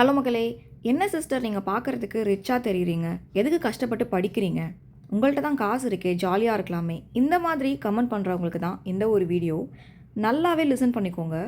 Hello மக்களே, என்ன sister நீங்கள் பார்க்குறதுக்கு ரிச்சாக தெரியுறீங்க, எதுக்கு கஷ்டப்பட்டு படிக்கிறீங்க, உங்கள்கிட்ட தான் காசு இருக்கே, ஜாலியாக இருக்கலாமே, இந்த மாதிரி கமெண்ட் பண்ணுறவங்களுக்கு தான் இந்த ஒரு வீடியோ. நல்லாவே லிசன் பண்ணிக்கோங்க.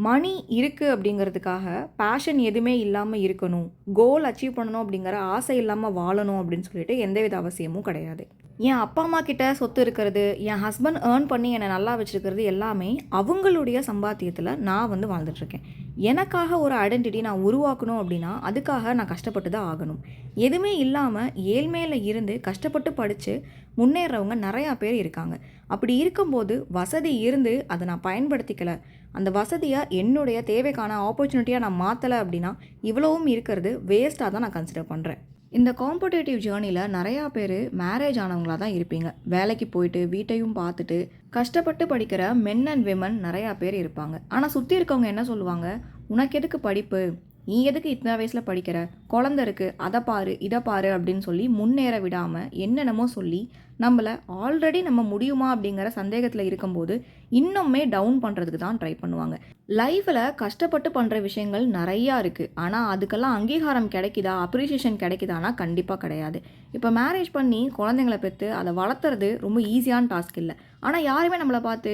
மணி இருக்குது அப்படிங்கிறதுக்காக பேஷன் எதுவுமே இல்லாமல் இருக்கணும், கோல் அச்சீவ் பண்ணணும் அப்படிங்கிற ஆசை இல்லாமல் வாழணும் அப்படின்னு சொல்லிட்டு எந்தவித அவசியமும் கிடையாது. என் அப்பா அம்மா கிட்ட சொத்து இருக்கிறது, என் ஹஸ்பண்ட் ஏர்ன் பண்ணி என்னை நல்லா வச்சுருக்கிறது எல்லாமே அவங்களுடைய சம்பாத்தியத்தில் நான் வாழ்ந்துட்டுருக்கேன். எனக்காக ஒரு ஐடென்டிட்டி நான் உருவாக்கணும் அப்படின்னா அதுக்காக நான் கஷ்டப்பட்டு தான் ஆகணும். எதுவுமே இல்லாமல் ஏழ்மையில் இருந்து கஷ்டப்பட்டு படித்து முன்னேறவங்க நிறையா பேர் இருக்காங்க. அப்படி இருக்கும்போது வசதி இருந்து அதை நான் பயன்படுத்திக்கலை, அந்த வசதியை என்னுடைய தேவைக்கான ஆப்பர்ச்சுனிட்டியாக நான் மாற்றலை அப்படின்னா இவ்வளவும் இருக்கிறது வேஸ்ட்டாக தான் நான் கன்சிடர் பண்ணுறேன். இந்த காம்படேட்டிவ் ஜேர்னியில் நிறையா பேர் மேரேஜ் ஆனவங்களாக தான் இருப்பீங்க. வேலைக்கு போயிட்டு வீட்டையும் பார்த்துட்டு கஷ்டப்பட்டு படிக்கிற மென் அண்ட் விமன் நிறையா பேர் இருப்பாங்க. ஆனால் சுற்றி இருக்கவங்க என்ன சொல்லுவாங்க, உனக்கு எதுக்கு படிப்பு, நீ எதுக்கு இத்தனை வயசில் படிக்கிற, குழந்த இருக்குது, அதை பாரு இதை பாரு அப்படின்னு சொல்லி முன்னேற விடாமல் என்னென்னமோ சொல்லி நம்மளை ஆல்ரெடி நம்ம முடியுமா அப்படிங்கிற சந்தேகத்தில் இருக்கும்போது இன்னுமே டவுன் பண்ணுறதுக்கு தான் ட்ரை பண்ணுவாங்க. லைஃப்பில் கஷ்டப்பட்டு பண்ணுற விஷயங்கள் நிறையா இருக்குது, ஆனால் அதுக்கெல்லாம் அங்கீகாரம் கிடைக்குதா, அப்ரிஷியேஷன் கிடைக்குதானா கண்டிப்பாக கிடையாது. இப்போ மேரேஜ் பண்ணி குழந்தைங்களை பெற்று அதை வளர்த்துறது ரொம்ப ஈஸியான டாஸ்க் இல்லை. ஆனால் யாருமே நம்மளை பார்த்து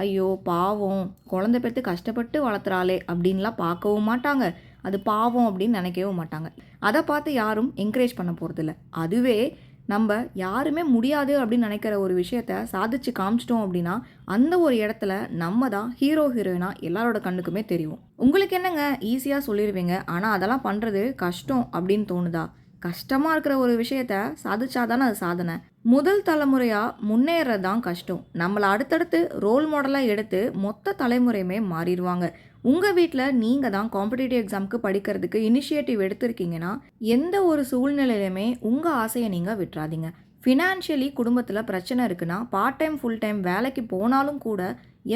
ஐயோ பாவம் குழந்தை பெற்று கஷ்டப்பட்டு வளர்த்துறாளே அப்படின்லாம் பார்க்கவும் மாட்டாங்க, அது பாவம் அப்படின்னு நினைக்கவும் மாட்டாங்க. அதை பார்த்து யாரும் என்கரேஜ் பண்ண போகிறதில்ல. அதுவே நம்ம யாருமே முடியாது அப்படின்னு நினைக்கிற ஒரு விஷயத்த சாதிச்சு காமிச்சிட்டோம் அப்படின்னா அந்த ஒரு இடத்துல நம்ம தான் ஹீரோயினாக எல்லாரோட கண்ணுக்குமே தெரியும். உங்களுக்கு என்னங்க ஈஸியாக சொல்லிடுவீங்க, ஆனால் அதெல்லாம் பண்ணுறது கஷ்டம் அப்படின்னு தோணுதா? கஷ்டமாக இருக்கிற ஒரு விஷயத்த சாதிச்சாதானே அது சாதனை. முதல் தலைமுறையாக முன்னேறது தான் கஷ்டம். நம்மளை அடுத்தடுத்து ரோல் மாடலாக எடுத்து மொத்த தலைமுறையுமே மாறிடுவாங்க. உங்கள் வீட்டில் நீங்கள் தான் காம்படிட்டிவ் எக்ஸாமுக்கு படிக்கிறதுக்கு இனிஷியேட்டிவ் எடுத்திருக்கீங்கன்னா எந்த ஒரு சூழ்நிலையிலுமே உங்கள் ஆசையை நீங்கள் விட்டுறாதீங்க. ஃபினான்ஷியலி குடும்பத்தில் பிரச்சனை இருக்குன்னா பார்ட் டைம் ஃபுல் டைம் வேலைக்கு போனாலும் கூட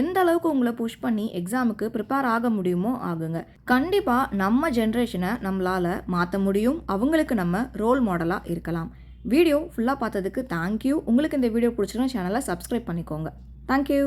எந்த அளவுக்கு உங்களை புஷ் பண்ணி எக்ஸாமுக்கு ப்ரிப்பேர் ஆக முடியுமோ ஆகுங்க. கண்டிப்பாக நம்ம ஜென்ரேஷனை நம்மளால் மாற்ற முடியும், அவங்களுக்கு நம்ம ரோல் மாடலாக இருக்கலாம். வீடியோ ஃபுல்லாக பார்த்ததுக்கு தேங்க்யூ. உங்களுக்கு இந்த வீடியோ பிடிச்சிருந்தா சேனலை சப்ஸ்கிரைப் பண்ணிக்கோங்க. தேங்க்யூ.